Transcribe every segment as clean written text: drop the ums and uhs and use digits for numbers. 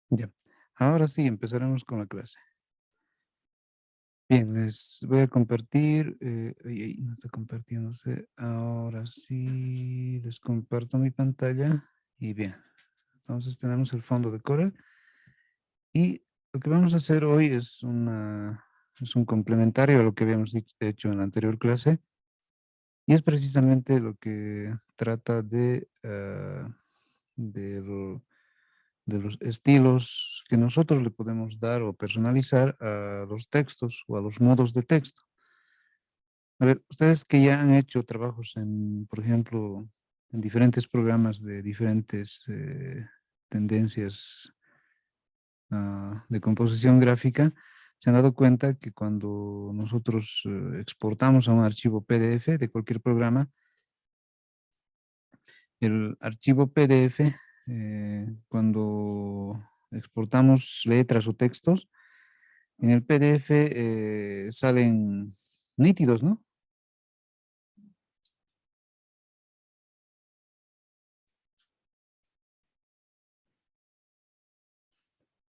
Ya. Ahora sí, empezaremos con la clase. Bien, les voy a compartir. Ay, ay, no está compartiéndose. Ahora sí, les comparto mi pantalla. Y bien, entonces tenemos el fondo de Corel. Y lo que vamos a hacer hoy es un complementario a lo que habíamos hecho en la anterior clase. Y es precisamente lo que trata de de los estilos que nosotros le podemos dar o personalizar a los textos o a los modos de texto. A ver, ustedes que ya han hecho trabajos en, por ejemplo, en diferentes programas de diferentes tendencias de composición gráfica, se han dado cuenta que cuando nosotros exportamos a un archivo PDF de cualquier programa, el archivo PDF, cuando exportamos letras o textos, en el PDF salen nítidos, ¿no?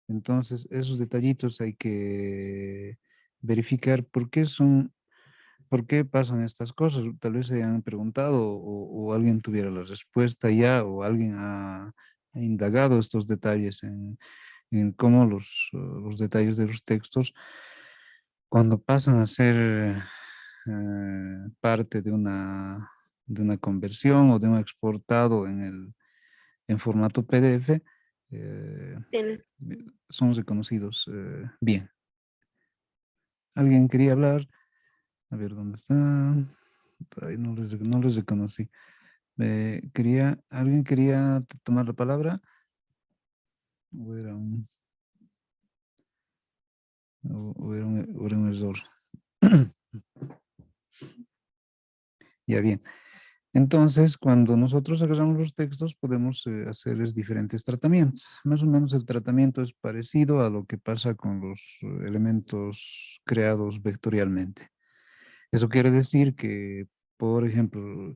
Entonces, esos detallitos hay que verificar por qué pasan estas cosas. Tal vez se hayan preguntado o alguien tuviera la respuesta ya o alguien ha indagado estos detalles en cómo los detalles de los textos, cuando pasan a ser parte de una conversión o de un exportado en formato PDF, eh, Tiene- son reconocidos bien. ¿Alguien quería hablar? A ver, ¿dónde está? Ay, no les reconocí. ¿Alguien quería tomar la palabra? ¿O era o era un error? Ya bien. Entonces, cuando nosotros agarramos los textos, podemos hacerles diferentes tratamientos. Más o menos el tratamiento es parecido a lo que pasa con los elementos creados vectorialmente. Eso quiere decir que, por ejemplo,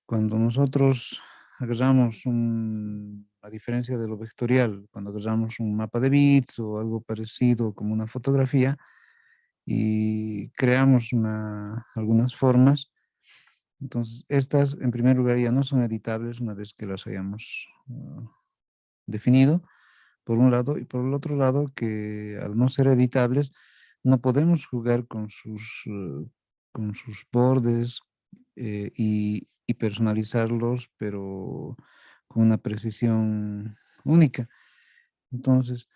cuando nosotros a diferencia de lo vectorial, cuando agarramos un mapa de bits o algo parecido como una fotografía y creamos algunas formas, entonces estas en primer lugar ya no son editables una vez que las hayamos definido, por un lado, y por el otro lado que al no ser editables no podemos jugar con sus bordes y personalizarlos, pero con una precisión única. Entonces,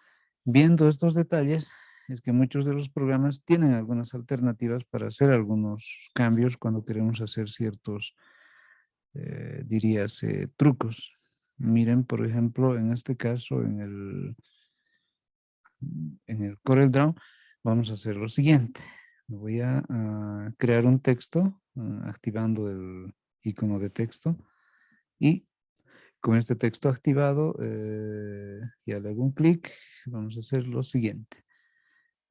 viendo estos detalles, es que muchos de los programas tienen algunas alternativas para hacer algunos cambios cuando queremos hacer ciertos, diríase, trucos. Miren, por ejemplo, en este caso, en el CorelDRAW, vamos a hacer lo siguiente. Voy a crear un texto activando el icono de texto y con este texto activado y al hago un clic, vamos a hacer lo siguiente.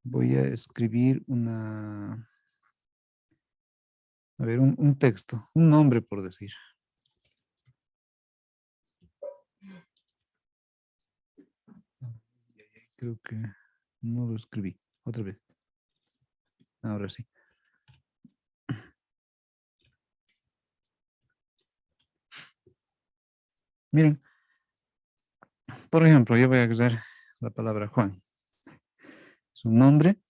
Voy a escribir a ver, un texto, un nombre por decir. Creo que no lo escribí. Otra vez. Ahora sí. Miren, por ejemplo, yo voy a usar la palabra Juan. Es un nombre,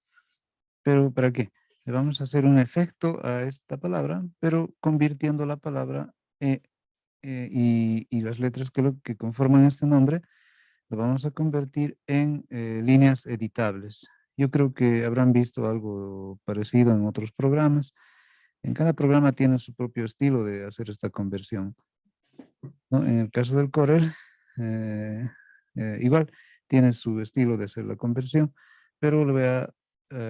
pero ¿para qué? Le vamos a hacer un efecto a esta palabra, pero convirtiendo la palabra y las letras que conforman este nombre, lo vamos a convertir en líneas editables. Yo creo que habrán visto algo parecido en otros programas. En cada programa tiene su propio estilo de hacer esta conversión, ¿no? En el caso del Corel, eh, igual tiene su estilo de hacer la conversión, pero le voy a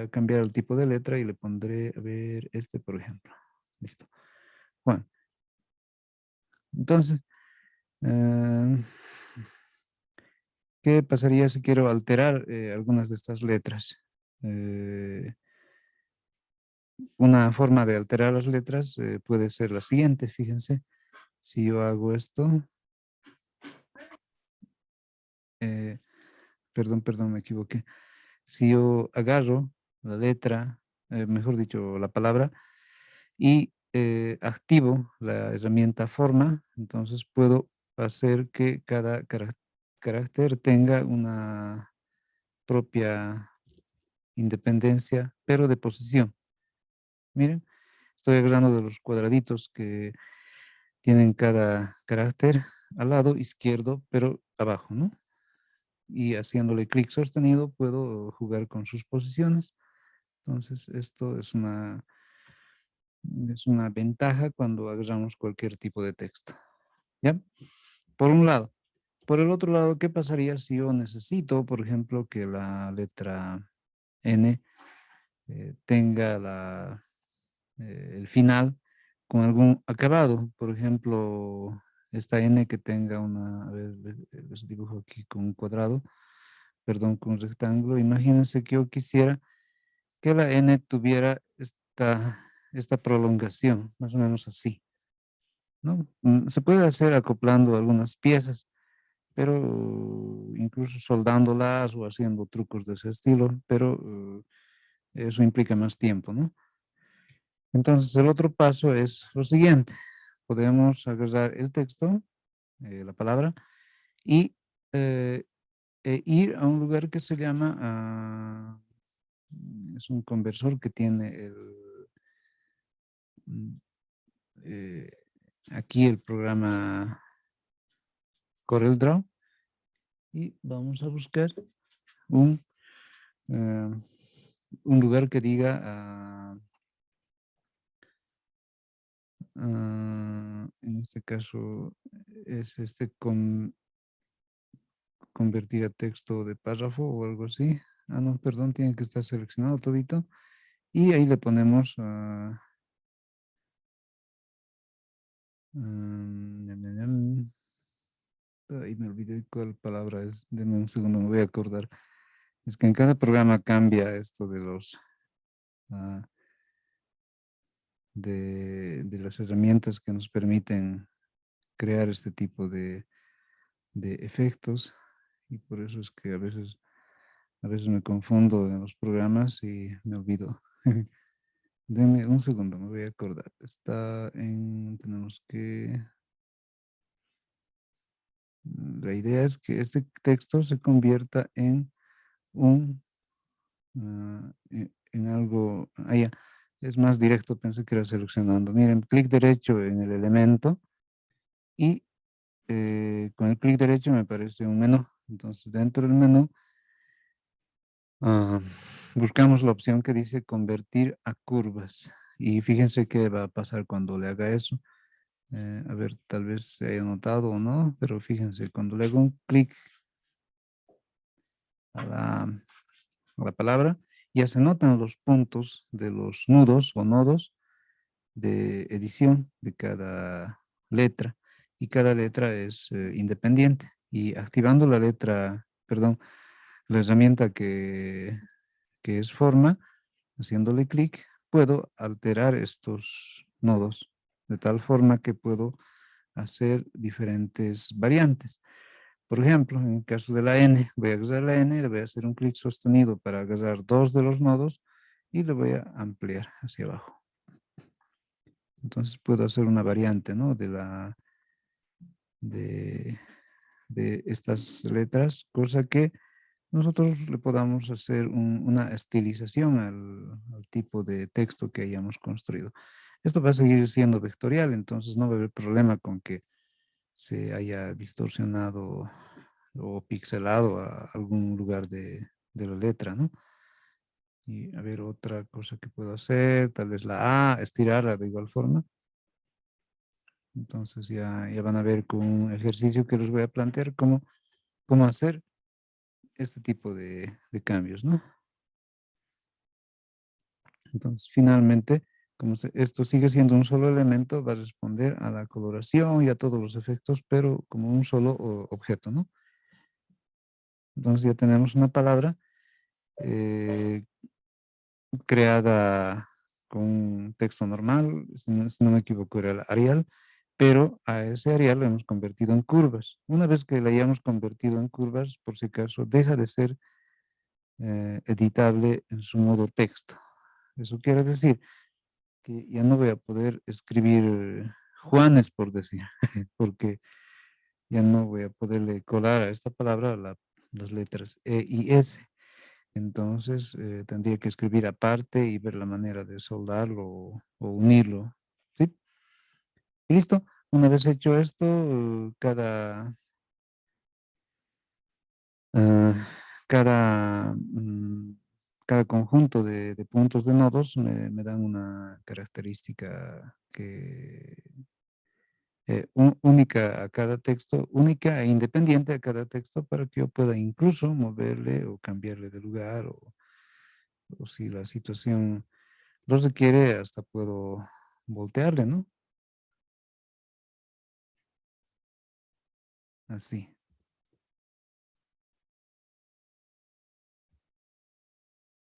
cambiar el tipo de letra y le pondré, a ver, este por ejemplo. Listo. Juan. Entonces, ¿qué pasaría si quiero alterar algunas de estas letras? Eh, una forma de alterar las letras puede ser la siguiente, fíjense. Si yo hago esto, eh, perdón, me equivoqué. Si yo agarro la letra, mejor dicho, la palabra, y activo la herramienta forma, entonces puedo hacer que cada carácter tenga una propia independencia, pero de posición. Miren, estoy agarrando de los cuadraditos que tienen cada carácter al lado izquierdo, pero abajo, ¿no? Y haciéndole clic sostenido puedo jugar con sus posiciones. Entonces, esto es una ventaja cuando agarramos cualquier tipo de texto. ¿Ya? Por un lado. Por el otro lado, ¿qué pasaría si yo necesito, por ejemplo, que la letra N tenga el final con algún acabado? Por ejemplo, esta N que tenga a ver, les dibujo aquí con un cuadrado, perdón, con un rectángulo. Imagínense que yo quisiera que la N tuviera esta prolongación, más o menos así, ¿no? Se puede hacer acoplando algunas piezas, pero incluso soldándolas o haciendo trucos de ese estilo, pero eso implica más tiempo, ¿no? Entonces, el otro paso es lo siguiente. Podemos agarrar el texto, la palabra, y eh, ir a un lugar que se llama, es un conversor que tiene mm, eh, aquí el programa CorelDRAW y vamos a buscar un, eh, un lugar que diga en este caso es convertir a texto de párrafo o algo así. No, perdón, tiene que estar seleccionado todito. Y ahí le ponemos, ahí me olvidé cuál palabra es. Deme un segundo, me voy a acordar. Es que en cada programa cambia esto ah, de las herramientas que nos permiten crear este tipo de efectos. Y por eso es que a veces me confundo en los programas y me olvido. Denme un segundo, me voy a acordar. Tenemos que, la idea es que este texto se convierta en en algo, ya, es más directo, pensé que era seleccionando. Miren, clic derecho en el elemento y con el clic derecho me aparece un menú. Entonces, dentro del menú, ah, buscamos la opción que dice convertir a curvas. Y fíjense qué va a pasar cuando le haga eso. A ver, tal vez se haya notado o no, pero fíjense, cuando le hago un clic a la palabra, ya se notan los puntos de los nudos o nodos de edición de cada letra y cada letra es independiente y activando la letra, perdón, la herramienta que es forma, haciéndole clic, puedo alterar estos nodos de tal forma que puedo hacer diferentes variantes. Por ejemplo, en el caso de la N, voy a agarrar la N, le voy a hacer un clic sostenido para agarrar dos de los nodos y le voy a ampliar hacia abajo. Entonces puedo hacer una variante, ¿no? De, de estas letras, cosa que nosotros le podamos hacer una estilización al tipo de texto que hayamos construido. Esto va a seguir siendo vectorial, entonces no va a haber problema con que se haya distorsionado o pixelado a algún lugar de la letra, ¿no? Y a ver, otra cosa que puedo hacer, tal vez la A, estirarla de igual forma. Entonces ya van a ver con un ejercicio que les voy a plantear cómo hacer este tipo de cambios, ¿no? Entonces, finalmente, esto sigue siendo un solo elemento, va a responder a la coloración y a todos los efectos, pero como un solo objeto, ¿no? Entonces ya tenemos una palabra eh, creada con un texto normal, si no me equivoco era el Arial, pero a ese Arial lo hemos convertido en curvas. Una vez que lo hayamos convertido en curvas, por si acaso, deja de ser editable en su modo texto. Eso quiere decir que ya no voy a poder escribir Juanes, por decir, porque ya no voy a poderle colar a esta palabra las letras E y S. Entonces tendría que escribir aparte y ver la manera de soldarlo o unirlo. ¿Sí? Y listo. Una vez hecho esto, ah, cada, cada conjunto de puntos de nodos me dan una característica única a cada texto, única e independiente a cada texto para que yo pueda incluso moverle o cambiarle de lugar o si la situación lo requiere, hasta puedo voltearle, ¿no? Así.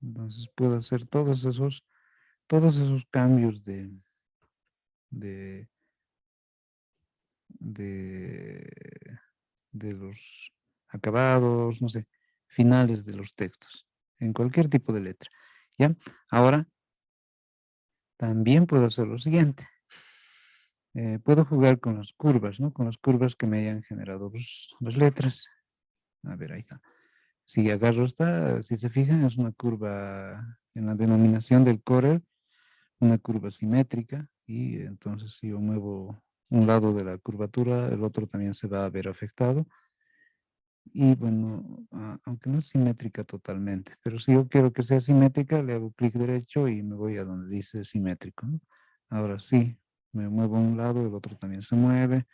Entonces puedo hacer todos esos cambios de, de, de los acabados, no sé, finales de los textos, en cualquier tipo de letra. ¿Ya? Ahora también puedo hacer lo siguiente. Puedo jugar con las curvas, ¿no? Con las curvas que me hayan generado las letras. A ver, ahí está. Si agarro esta, si se fijan, es una curva en la denominación del Corel, una curva simétrica, y entonces si yo muevo un lado de la curvatura, el otro también se va a ver afectado. Y bueno, aunque no es simétrica totalmente, pero si yo quiero que sea simétrica, le hago clic derecho y me voy a donde dice simétrico, ¿no? Ahora sí, me muevo a un lado, el otro también se mueve,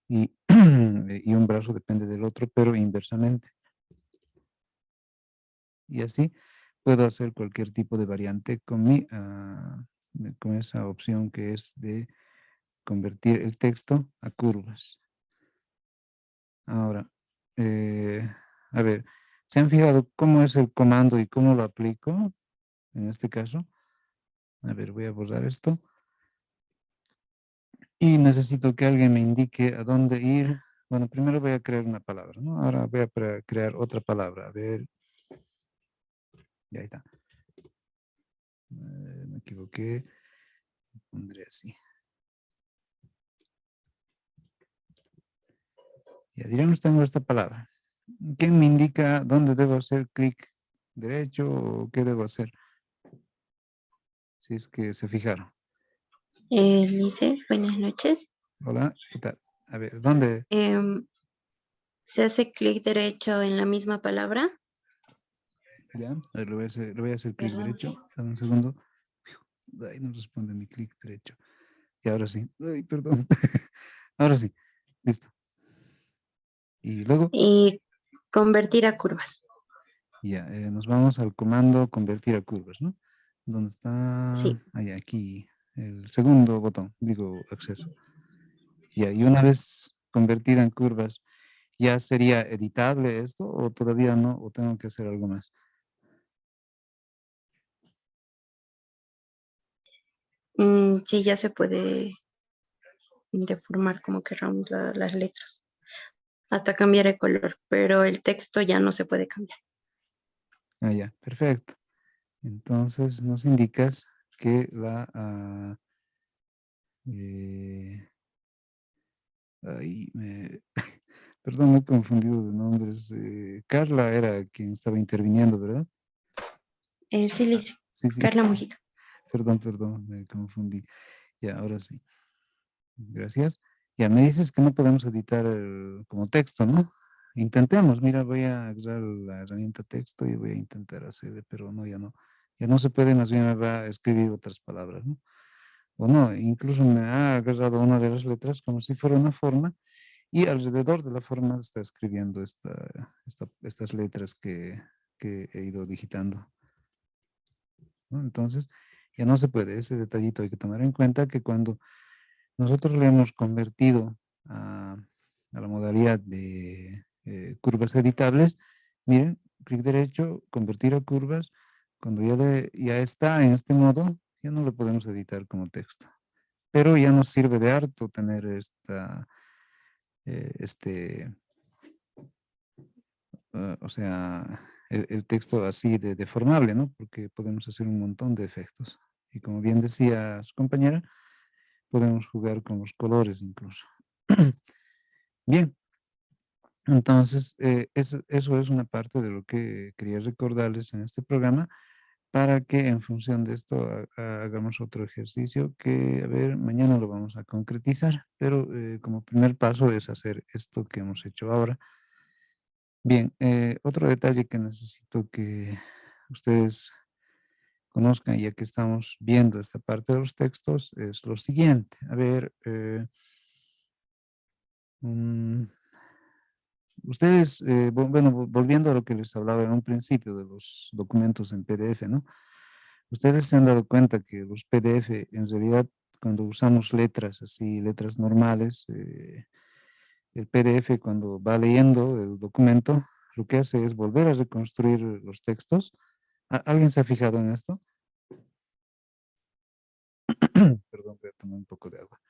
y, y un brazo depende del otro, pero inversamente. Y así puedo hacer cualquier tipo de variante con esa opción que es de convertir el texto a curvas. Ahora, eh, a ver, ¿se han fijado cómo es el comando y cómo lo aplico en este caso? A ver, voy a borrar esto. Y necesito que alguien me indique a dónde ir. Bueno, primero voy a crear una palabra, ¿no? Ahora voy a crear otra palabra. A ver, ya está. Me equivoqué. Pondré así. Ya, digamos, tengo esta palabra. ¿Quién me indica dónde debo hacer clic derecho o qué debo hacer? Si es que se fijaron. Dice, buenas noches. Hola, ¿qué tal? A ver, ¿dónde? Em, Se hace clic derecho en la misma palabra, Ya, a ver, le voy a hacer clic ¿verdad? derecho. Dame un segundo. Ahí no responde mi clic derecho. Y ahora sí. Ay, perdón. Ahora sí. Listo. Y luego, Y convertir a curvas. ya, nos vamos al comando convertir a curvas, ¿no? ¿Dónde está? Sí. Allá, aquí, el segundo botón, digo, acceso. Ya, y una vez convertida en curvas, ¿ya sería editable esto o todavía no? ¿O tengo que hacer algo más? Sí, ya se puede deformar como queramos las letras, hasta cambiar el color, pero el texto ya no se puede cambiar. Ah, ya, perfecto. Entonces nos indicas que eh, perdón, me he confundido de nombres. Carla era quien estaba interviniendo, ¿verdad? Sí, Liz, Sí, sí, Carla Mujica. perdón, me confundí. Ya, ahora sí. Gracias. Ya me dices que no podemos editar como texto, ¿no? Intentemos, mira, voy a agarrar la herramienta texto y voy a intentar hacerle, pero no, ya no. Ya no se puede, más bien me va a escribir otras palabras, ¿no? O no, incluso me ha agarrado una de las letras como si fuera una forma y alrededor de la forma está escribiendo estas letras que he ido digitando, ¿no? Entonces, ya no se puede. Ese detallito hay que tomar en cuenta que cuando nosotros le hemos convertido a la modalidad de curvas editables, miren, clic derecho, convertir a curvas, cuando ya está en este modo, ya no lo podemos editar como texto. pero ya nos sirve de harto tener este, o sea, el texto así de deformable, ¿no? Porque podemos hacer un montón de efectos. Y como bien decía su compañera, podemos jugar con los colores incluso. Bien, entonces eso es una parte de lo que quería recordarles en este programa para que en función de esto hagamos otro ejercicio que, a ver, mañana lo vamos a concretizar, pero como primer paso es hacer esto que hemos hecho ahora. Bien, otro detalle que necesito que ustedes conozcan, ya que estamos viendo esta parte de los textos, es lo siguiente. A ver, mm, ustedes, bueno, volviendo a lo que les hablaba en un principio de los documentos en PDF, ¿no? Ustedes se han dado cuenta que los PDF, en realidad, cuando usamos letras así, letras normales, el PDF cuando va leyendo el documento, lo que hace es volver a reconstruir los textos. ¿Alguien se ha fijado en esto? Perdón, voy a tomar un poco de agua.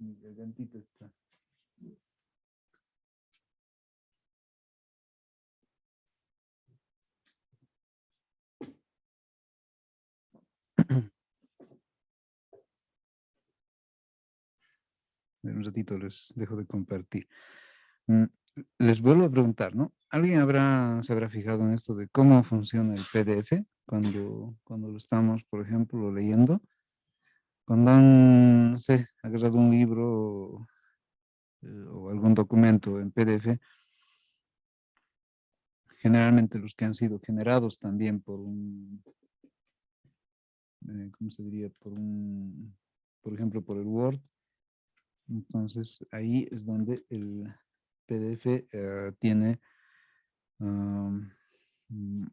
Mi gargantita está. Un ratito les dejo de compartir. Mm, Les vuelvo a preguntar, ¿no? ¿Alguien se habrá fijado en esto de cómo funciona el PDF cuando lo estamos, por ejemplo, leyendo? Cuando han, no sé, agarrado un libro o algún documento en PDF, generalmente los que han sido generados también por ¿cómo se diría? Por ejemplo, por el Word. Entonces, ahí es donde el PDF tiene, am, mm,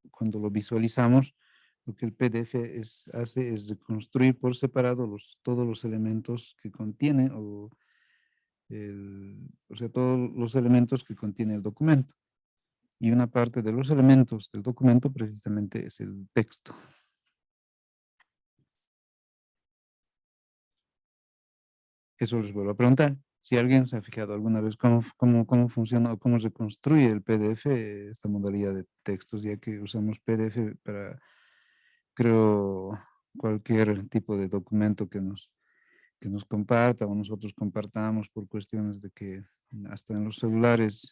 cuando lo visualizamos, lo que el PDF hace es reconstruir por separado todos los elementos que contiene, o sea, todos los elementos que contiene el documento. Y una parte de los elementos del documento precisamente es el texto. Eso les vuelvo a preguntar. Si alguien se ha fijado alguna vez cómo funciona o cómo se construye el PDF, esta modalidad de textos, ya que usamos PDF para, creo, cualquier tipo de documento que nos comparta o nosotros compartamos por cuestiones de que hasta en los celulares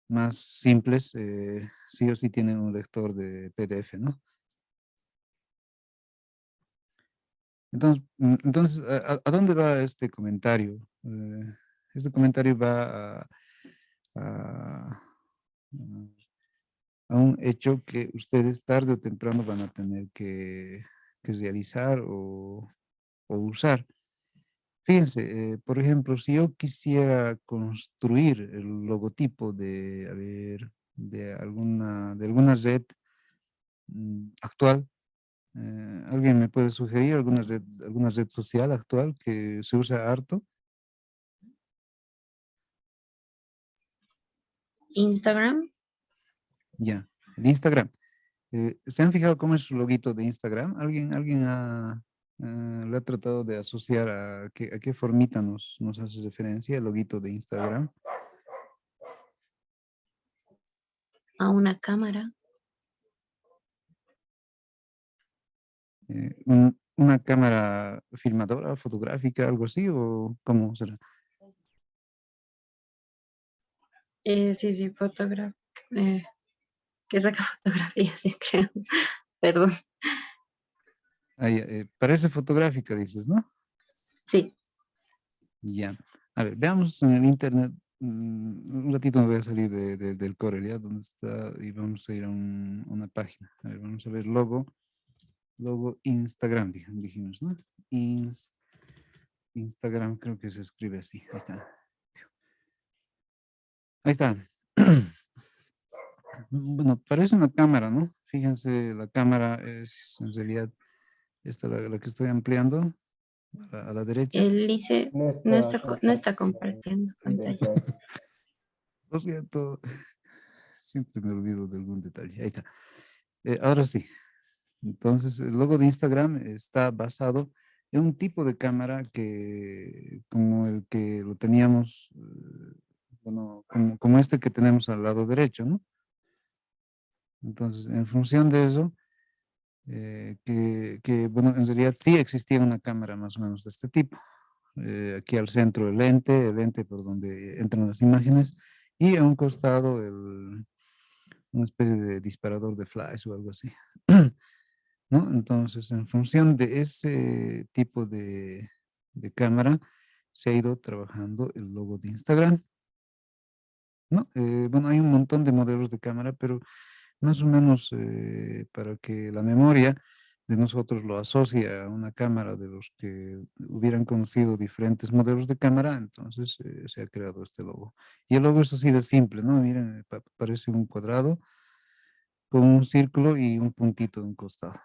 más simples, sí o sí tienen un lector de PDF, ¿no? Entonces, ¿a dónde va este comentario? Este comentario va a- a un hecho que ustedes tarde o temprano van a tener que realizar o usar. Fíjense, por ejemplo, si yo quisiera construir el logotipo de, a ver, de alguna red actual, ¿alguien me puede sugerir alguna red social actual que se usa harto? Instagram. Ya, el Instagram. ¿Se han fijado cómo es su loguito de Instagram? ¿Le ha tratado de asociar a qué formita nos hace referencia el loguito de Instagram? A una cámara. ¿Una cámara filmadora, fotográfica, algo así? ¿O cómo será? Sí, sí, fotógrafo. Que saca fotografías, sí, creo. Perdón. Parece fotográfica, dices, ¿no? Sí. Ya. A ver, veamos en el internet. Un ratito me voy a salir del Corel, ¿ya? ¿Dónde está? Y vamos a ir a una página. A ver, vamos a ver logo Instagram, dijimos, ¿no? Instagram creo que se escribe así. Ahí está. Ahí está. Bueno, parece una cámara, ¿no? Fíjense, la cámara es en realidad esta la que estoy ampliando a la derecha. Él dice, No no está está, no está compartiendo compartiendo pantalla. pantalla. Lo siento. Siempre me olvido de algún detalle. Ahí está. Ahora sí. Entonces, el logo de Instagram está basado en un tipo de cámara que, como el que lo teníamos, bueno, como este que tenemos al lado derecho, ¿no? Entonces, en función de eso, bueno, en realidad sí existía una cámara más o menos de este tipo. Aquí al centro el lente por donde entran las imágenes, y a un costado una especie de disparador de flash o algo así. ¿No? Entonces, en función de ese tipo de cámara, se ha ido trabajando el logo de Instagram, ¿no? Bueno, hay un montón de modelos de cámara, pero más o menos para que la memoria de nosotros lo asocie a una cámara de los que hubieran conocido diferentes modelos de cámara, entonces se ha creado este logo. Y el logo es así de simple, ¿no? Miren, parece un cuadrado con un círculo y un puntito en un costado.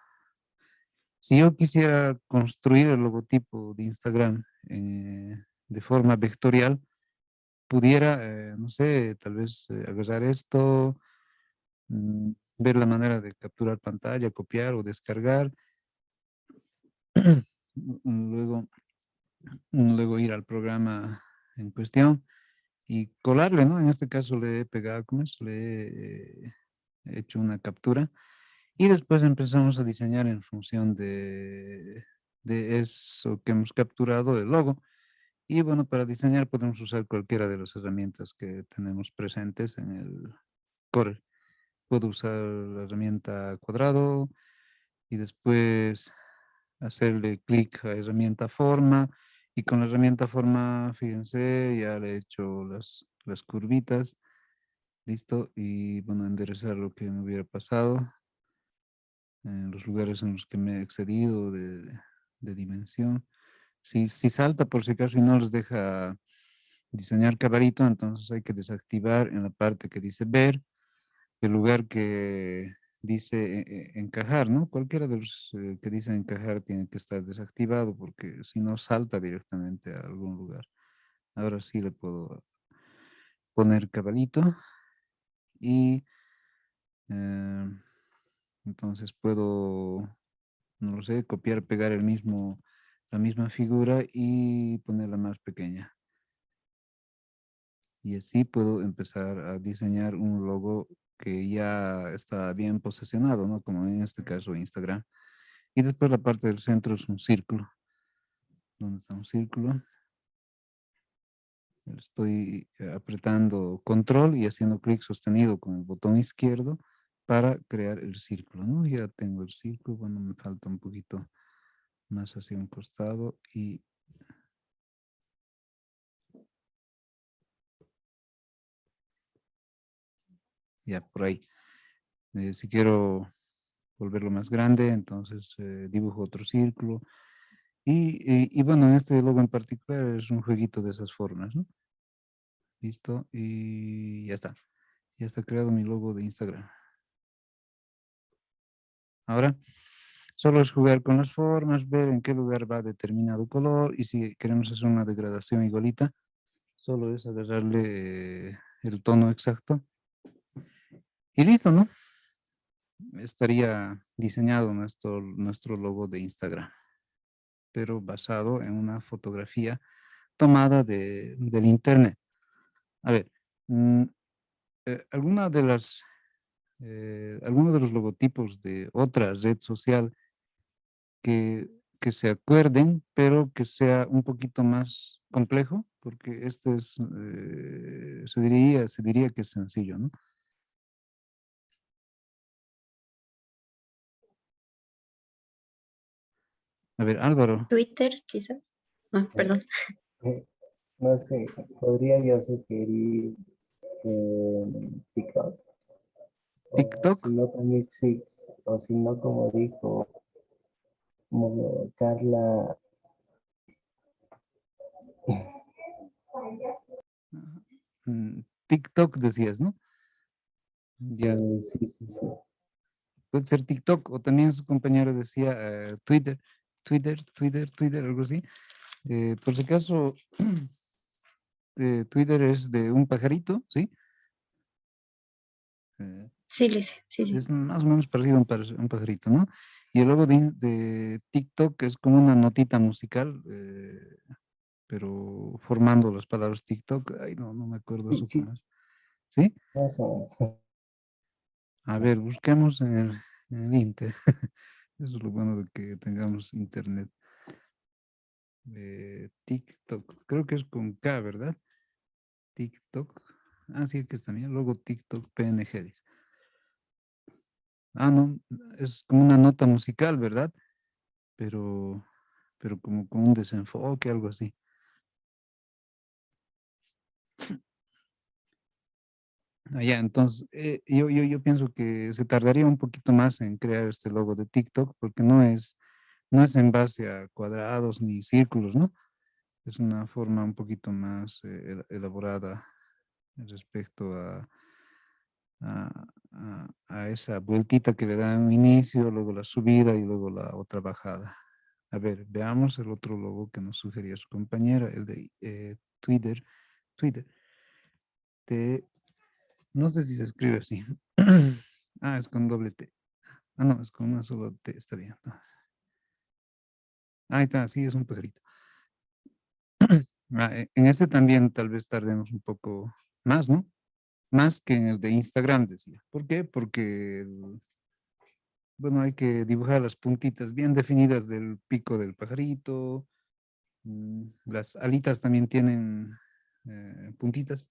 Si yo quisiera construir el logotipo de Instagram de forma vectorial, pudiera, no sé, tal vez agarrar esto, ver la manera de capturar pantalla, copiar o descargar, luego, luego ir al programa en cuestión y colarle, ¿no? En este caso le he pegado, ¿cómo es? He hecho una captura y después empezamos a diseñar en función de eso que hemos capturado, el logo. Y bueno, para diseñar podemos usar cualquiera de las herramientas que tenemos presentes en el Corel. Puedo usar la herramienta cuadrado y después hacerle clic a herramienta forma, y con la herramienta forma, fíjense, ya le he hecho las curvitas, listo, y bueno, enderezar lo que me hubiera pasado en los lugares en los que me he excedido de dimensión. Si salta por si acaso y no les deja diseñar cabarito, entonces hay que desactivar en la parte que dice ver, el lugar que dice encajar, ¿no? Cualquiera de los que dice encajar tiene que estar desactivado porque si no salta directamente a algún lugar. Ahora sí le puedo poner cabalito y eh, entonces puedo, no lo sé, copiar, pegar la misma figura y ponerla más pequeña. Y así puedo empezar a diseñar un logo que ya está bien posicionado, ¿no? Como en este caso Instagram. Y después la parte del centro es un círculo. ¿Dónde está un círculo? Estoy apretando control y haciendo clic sostenido con el botón izquierdo para crear el círculo, ¿no? Ya tengo el círculo, bueno, me falta un poquito más hacia un costado y ya por ahí. Si quiero volverlo más grande, entonces dibujo otro círculo. Y bueno, este logo en particular es un jueguito de esas formas, ¿no? Listo, y ya está. Ya está creado mi logo de Instagram. Ahora, solo es jugar con las formas, ver en qué lugar va determinado color, y si queremos hacer una degradación igualita, solo es agarrarle el tono exacto. Y listo, ¿no? Estaría diseñado nuestro logo de Instagram, pero basado en una fotografía tomada del internet. A ver, mm, alguna de algunos de los logotipos de otra red social que se acuerden, pero que sea un poquito más complejo, porque este es, se diría que es sencillo, ¿no? A ver, Álvaro, Twitter, quizás. Ah, perdón. Eh, No sé, podría yo sugerir TikTok, o si TikTok, no también sí, o si no como dijo Carla, TikTok decías, ¿no? Ya, sí, sí, sí, puede ser TikTok, o también su compañero decía Twitter, algo así. Por si acaso, Twitter es de un pajarito, ¿sí? Sí, Lice, sí, sí. Es más o menos parecido a un pajarito, ¿no? Y el logo de TikTok es como una notita musical, pero formando las palabras TikTok. Ay, no, no me acuerdo Sí, eso sí, cómo es. ¿Sí? más o menos. A ver, busquemos en el Inter. Eso es lo bueno de que tengamos internet. TikTok, creo que es con K, ¿verdad? TikTok. Ah, sí, aquí está, mira, logo TikTok PNG, dice. Ah, no, es como una nota musical, ¿verdad? Pero, pero como con un desenfoque, algo así. Allá, entonces, yo pienso que se tardaría un poquito más en crear este logo de TikTok porque no es en base a cuadrados ni círculos, ¿no? Es una forma un poquito más elaborada respecto a esa vueltita que le da un inicio, luego la subida y luego la otra bajada. A ver, veamos el otro logo que nos sugería su compañera, el de Twitter. Twitter. No sé si se escribe así. Ah, es con doble T. Ah, no, es con una sola T. Está bien. Entonces. Ahí está, sí, es un pajarito. En este también tal vez tardemos un poco más, ¿no? Más que en el de Instagram, decía. ¿Por qué? Porque, bueno, hay que dibujar las puntitas bien definidas del pico del pajarito. Las alitas también tienen puntitas.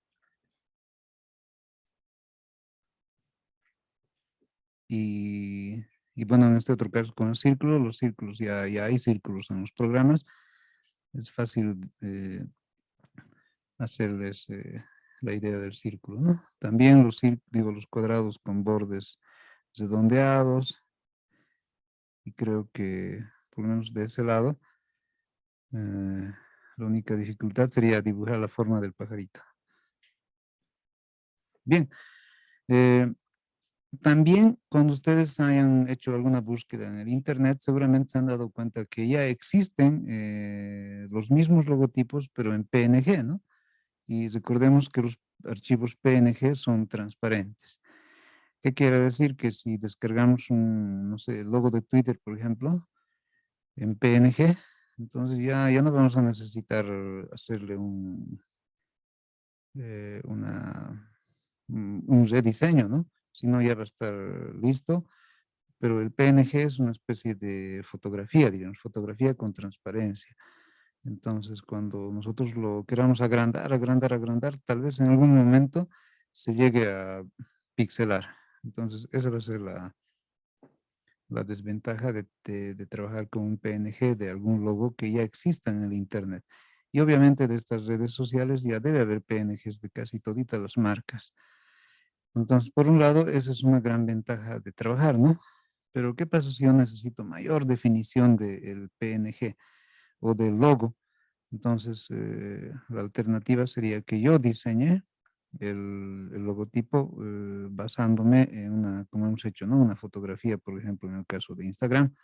Y, y bueno, en este otro caso con los círculos ya hay círculos en los programas. Es fácil hacerles la idea del círculo, ¿no? También los cuadrados con bordes redondeados. Y creo que, por lo menos de ese lado, la única dificultad sería dibujar la forma del pajarito. Bien. eh, También cuando ustedes hayan hecho alguna búsqueda en el internet, seguramente se han dado cuenta que ya existen los mismos logotipos, pero en PNG, ¿no? Y recordemos que los archivos PNG son transparentes. ¿Qué quiere decir? Que si descargamos no sé, el logo de Twitter, por ejemplo, en PNG, entonces ya no vamos a necesitar hacerle un rediseño, ¿no? Sino ya va a estar listo, pero el PNG es una especie de fotografía, digamos, fotografía con transparencia. Entonces, cuando nosotros lo queramos agrandar, tal vez en algún momento se llegue a pixelar. Entonces, esa va a ser la desventaja de trabajar con un PNG de algún logo que ya exista en el Internet. Y obviamente de estas redes sociales ya debe haber PNGs de casi toditas las marcas. Entonces, por un lado, esa es una gran ventaja de trabajar, ¿no? Pero ¿qué pasa si yo necesito mayor definición del PNG o del logo? Entonces, la alternativa sería que yo diseñe el logotipo basándome en como hemos hecho, ¿no? Una fotografía, por ejemplo, en el caso de Instagram.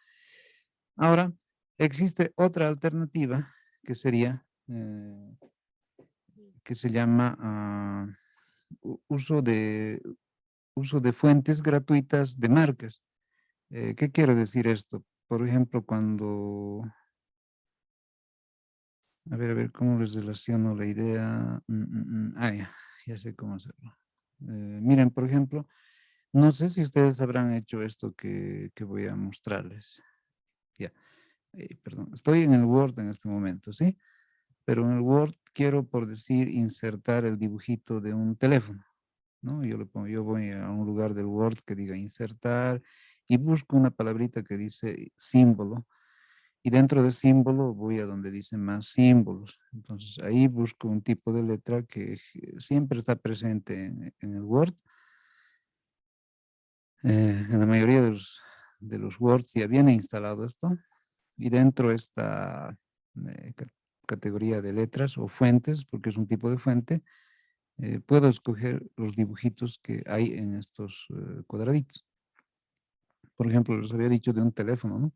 Ahora, existe otra alternativa que sería, que se llama uso de fuentes gratuitas de marcas. ¿Qué quiere decir esto? Por ejemplo, a ver, ¿cómo les relaciono la idea? Ya sé cómo hacerlo. Miren, por ejemplo, no sé si ustedes habrán hecho esto que voy a mostrarles. Ya, perdón, estoy en el Word en este momento, ¿sí? Pero en el Word quiero, por decir, insertar el dibujito de un teléfono, ¿no? Yo voy a un lugar del Word que diga insertar y busco una palabrita que dice símbolo. Y dentro de símbolo voy a donde dice más símbolos. Entonces ahí busco un tipo de letra que siempre está presente en el Word. En la mayoría de los Words ya viene instalado esto. Y dentro de esta categoría de letras o fuentes, porque es un tipo de fuente, puedo escoger los dibujitos que hay en estos cuadraditos. Por ejemplo, les había dicho de un teléfono, ¿no?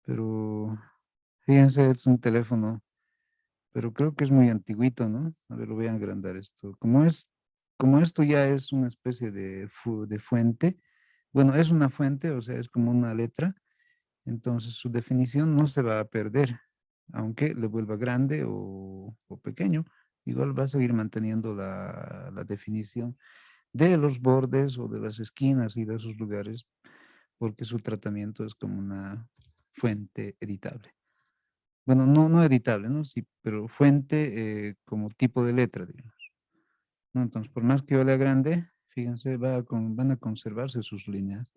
Pero fíjense, es un teléfono, pero creo que es muy antiguito, ¿no? A ver, lo voy a agrandar esto. Como como esto ya es una especie de fuente, bueno, es una fuente, o sea, es como una letra, entonces su definición no se va a perder, aunque le vuelva grande o pequeño, igual va a seguir manteniendo la definición de los bordes o de las esquinas y de esos lugares, porque su tratamiento es como una fuente editable. Bueno, no editable, ¿no? Sí, pero fuente como tipo de letra, digamos, ¿no? Entonces, por más que yo le agrande, fíjense, van a conservarse sus líneas.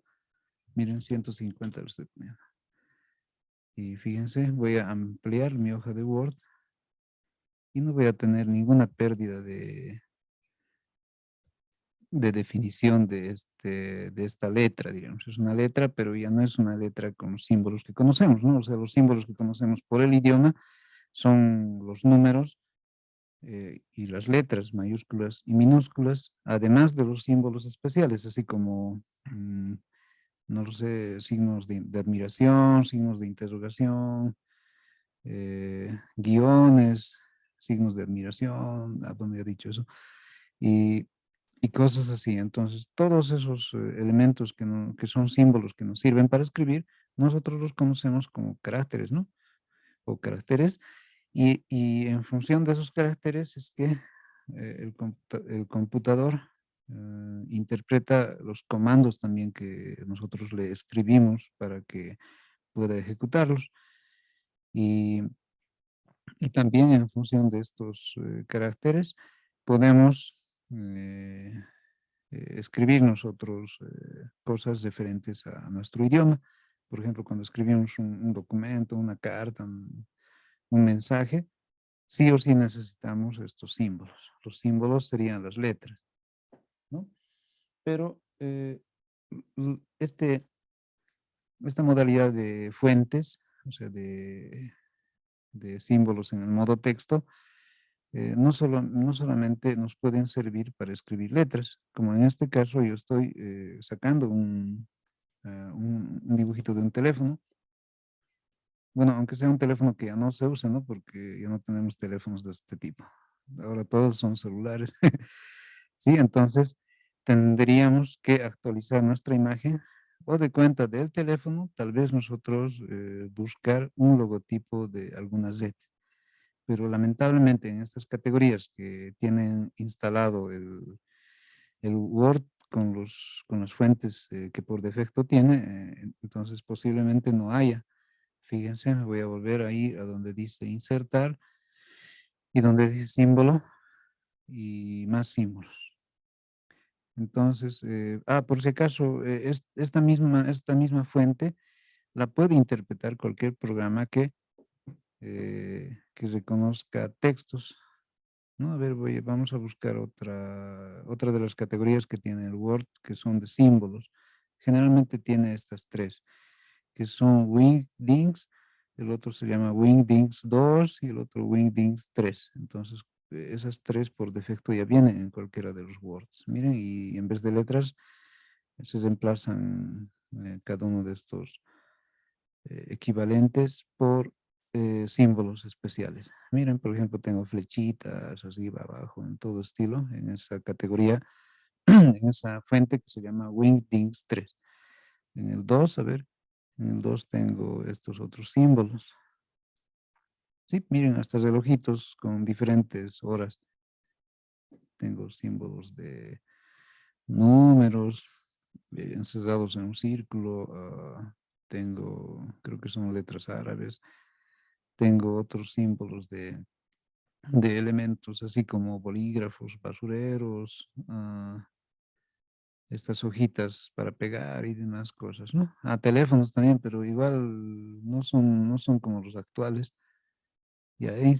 Miren, 150 lo estoy poniendo. Y fíjense, voy a ampliar mi hoja de Word y no voy a tener ninguna pérdida de definición de esta letra, digamos. Es una letra, pero ya no es una letra con símbolos que conocemos, ¿no? O sea, los símbolos que conocemos por el idioma son los números y las letras mayúsculas y minúsculas, además de los símbolos especiales, así como, no lo sé, signos de admiración, signos de interrogación, guiones, signos de admiración, ¿a dónde ha dicho eso? Y cosas así. Entonces, todos esos elementos que son símbolos que nos sirven para escribir, nosotros los conocemos como caracteres, ¿no? O caracteres, y en función de esos caracteres es que el computador interpreta los comandos también que nosotros le escribimos para que pueda ejecutarlos. Y, y también en función de estos caracteres podemos escribir nosotros cosas diferentes a nuestro idioma. Por ejemplo, cuando escribimos un documento, una carta, un mensaje, sí o sí necesitamos estos símbolos. Los símbolos serían las letras, ¿no? Pero esta modalidad de fuentes, o sea, de símbolos en el modo texto, no solamente nos pueden servir para escribir letras, como en este caso yo estoy sacando un dibujito de un teléfono. Bueno, aunque sea un teléfono que ya no se usa, ¿no? Porque ya no tenemos teléfonos de este tipo. Ahora todos son celulares. Sí, entonces tendríamos que actualizar nuestra imagen o de cuenta del teléfono, tal vez nosotros buscar un logotipo de alguna Z. Pero lamentablemente en estas categorías que tienen instalado el Word con las fuentes que por defecto tiene, entonces posiblemente no haya. Fíjense, me voy a volver ahí a donde dice insertar y donde dice símbolo y más símbolos. Entonces, por si acaso, esta misma fuente la puede interpretar cualquier programa que reconozca textos, ¿no? A ver, vamos a buscar otra de las categorías que tiene el Word, que son de símbolos. Generalmente tiene estas tres, que son Wingdings, el otro se llama Wingdings 2 y el otro Wingdings 3. Entonces, esas tres por defecto ya vienen en cualquiera de los Words. Miren, y en vez de letras, se reemplazan cada uno de estos equivalentes por símbolos especiales. Miren, por ejemplo, tengo flechitas arriba, abajo, en todo estilo, en esa categoría, en esa fuente que se llama Wingdings 3. En el 2, a ver, en el 2 tengo estos otros símbolos. Sí, miren, hasta relojitos con diferentes horas. Tengo símbolos de números encerrados en un círculo. Tengo, creo que son letras árabes. Tengo otros símbolos de elementos, así como bolígrafos, basureros, estas hojitas para pegar y demás cosas, ¿no? Teléfonos también, pero igual no son como los actuales. Y ahí